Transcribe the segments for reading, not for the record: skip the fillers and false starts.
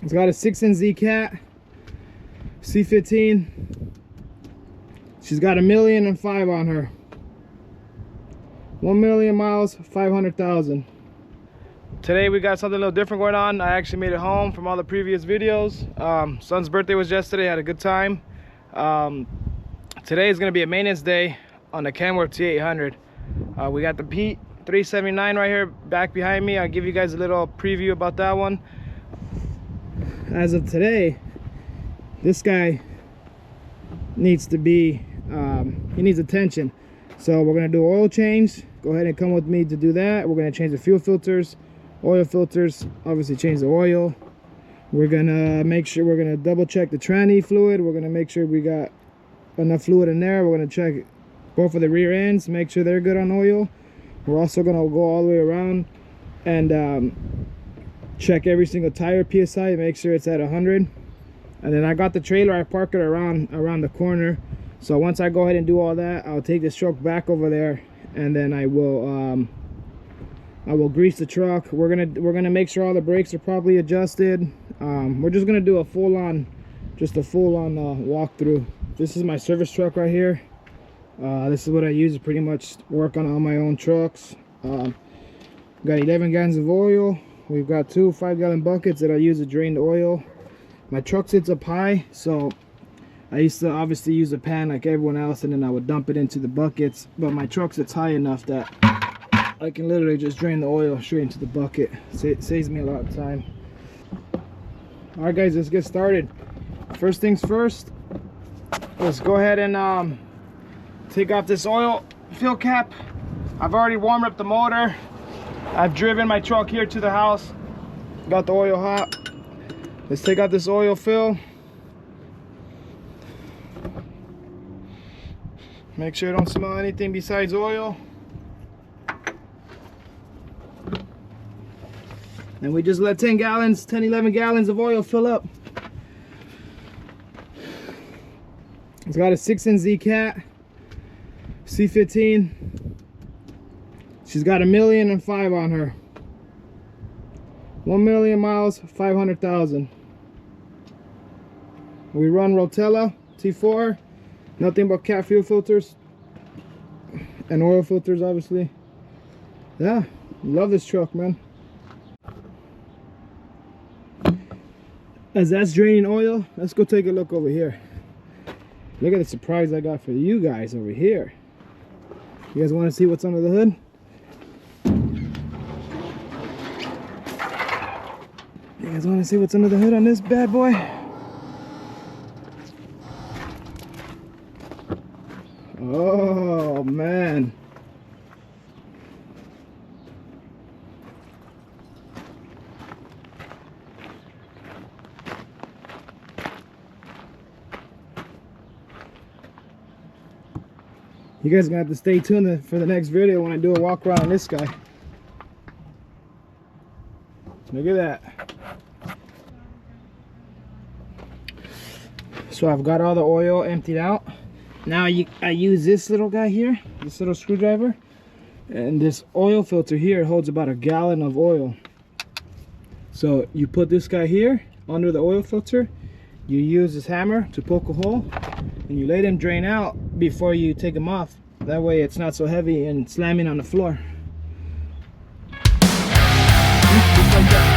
It's got a 6NZ cat, C15. She's got 1,000,005 on her. 1,000,000 miles, 500,000. Today we got something a little different going on. I actually made it home from all the previous videos. Son's birthday was yesterday. Had a good time. Today is going to be a maintenance day on the Kenworth T800. We got the Pete 379 right here back behind me. I'll give you guys a little preview about that one. As of today, this guy needs to be he needs attention, so we're going to do oil change. Go ahead and come with me to do that. We're going to change the fuel filters, oil filters, obviously change the oil. We're going to make sure, we're going to double check the tranny fluid. We're going to make sure we got enough fluid in there. We're going to check both of the rear ends, make sure they're good on oil. We're also going to go all the way around and check every single tire PSI, make sure it's at 100. And then I got the trailer, I park it around the corner. So once I go ahead and do all that, I'll take this truck back over there, and then I will grease the truck. We're gonna make sure all the brakes are properly adjusted. We're just gonna do a full-on walkthrough. This is my service truck right here. This is what I use to pretty much work on all my own trucks. Got 11 gallons of oil. We've got two 5-gallon buckets that I use to drain the oil. My truck sits up high, so I used to obviously use a pan like everyone else, and then I would dump it into the buckets. But my truck sits high enough that I can literally just drain the oil straight into the bucket. It saves me a lot of time. Alright guys, let's get started. First things first, let's go ahead and take off this oil fill cap. I've already warmed up the motor. I've driven my truck here to the house, got the oil hot. Let's take out this oil fill. Make sure you don't smell anything besides oil. And we just let 11 gallons of oil fill up. It's got a 6NZ cat, C15. She's got 1,000,005 on her. 1,000,000 miles, 500,000. We run Rotella T4. Nothing but cat fuel filters and oil filters, obviously. Yeah, love this truck, man. As that's draining oil, let's go take a look over here. Look at the surprise I got for you guys over here. You guys want to see what's under the hood? You guys want to see what's under the hood on this bad boy? Oh man. You guys are gonna have to stay tuned for the next video when I do a walk around on this guy. Look at that. So I've got all the oil emptied out. Now I use this little guy here, this little screwdriver, and this oil filter here holds about 1 gallon of oil. So you put this guy here under the oil filter, you use this hammer to poke a hole, and you let him drain out before you take him off. That way it's not so heavy and slamming on the floor. Just like that.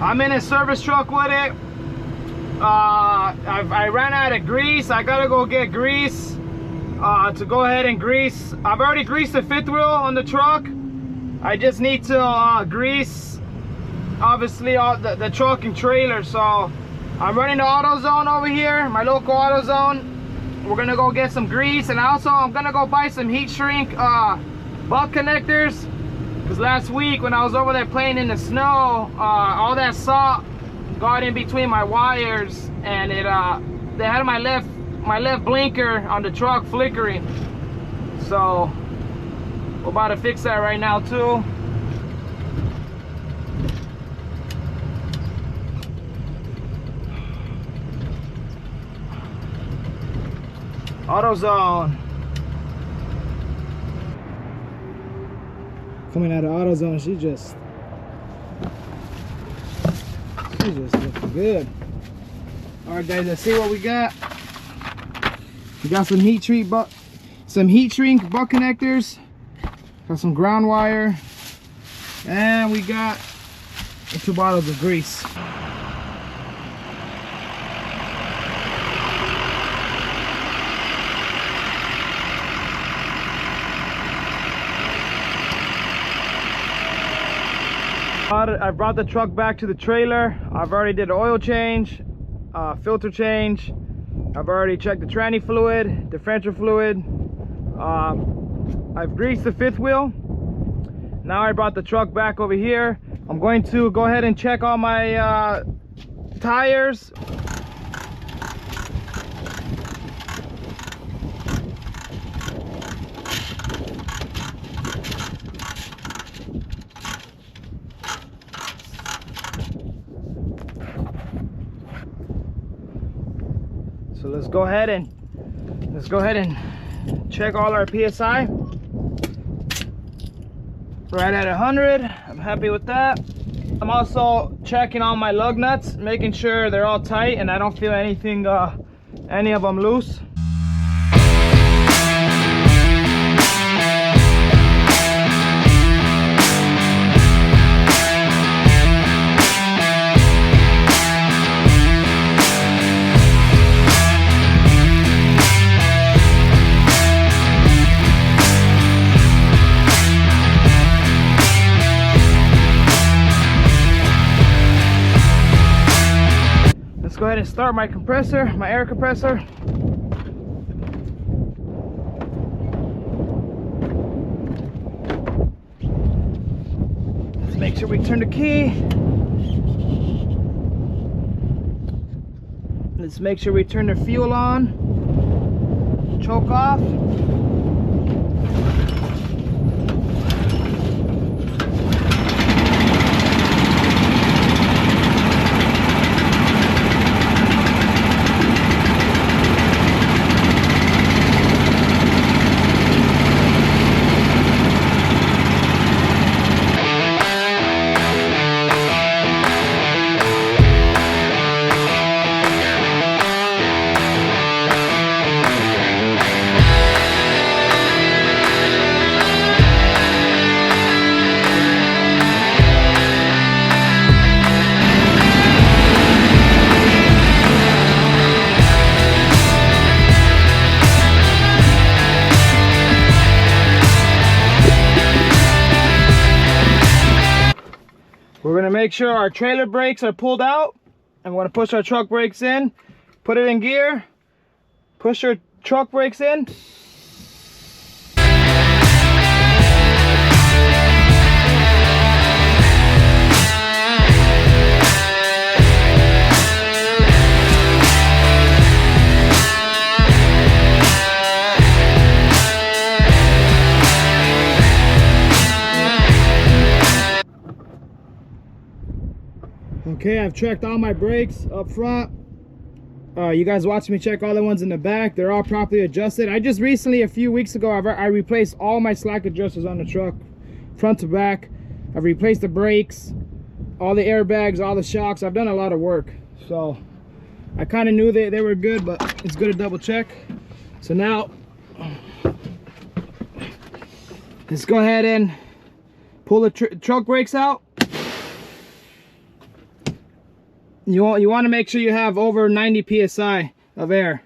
I'm in a service truck with it. I ran out of grease. I gotta go get grease to go ahead and grease. I've already greased the fifth wheel on the truck. I just need to grease, obviously, all the truck and trailer. So I'm running to AutoZone over here, my local AutoZone. We're gonna go get some grease, and also I'm gonna go buy some heat shrink butt connectors, because last week when I was over there playing in the snow, all that salt got in between my wires, and they had my left blinker on the truck flickering. So we're about to fix that right now too. AutoZone. Coming out of AutoZone, she just looking good. All right, guys, let's see what we got. We got some heat shrink butt connectors. Got some ground wire, and we got 2 bottles of grease. I brought the truck back to the trailer. I've already did an oil change, filter change. I've already checked the tranny fluid, differential fluid. I've greased the fifth wheel. Now I brought the truck back over here. I'm going to go ahead and check all my tires. So let's go ahead and check all our PSI. Right at 100. I'm happy with that. I'm also checking all my lug nuts, making sure they're all tight and I don't feel anything, any of them loose. Let's go ahead and start my compressor, my air compressor. Let's make sure we turn the key. Let's make sure we turn the fuel on. Choke off. We're gonna make sure our trailer brakes are pulled out, and we're gonna push our truck brakes in, put it in gear, push our truck brakes in. Okay, I've checked all my brakes up front. You guys watched me check all the ones in the back. They're all properly adjusted. I just recently, a few weeks ago, I replaced all my slack adjusters on the truck, front to back. I've replaced the brakes, all the airbags, all the shocks. I've done a lot of work. So I kind of knew they were good, but it's good to double check. So now, let's go ahead and pull the truck brakes out. You want to make sure you have over 90 psi of air.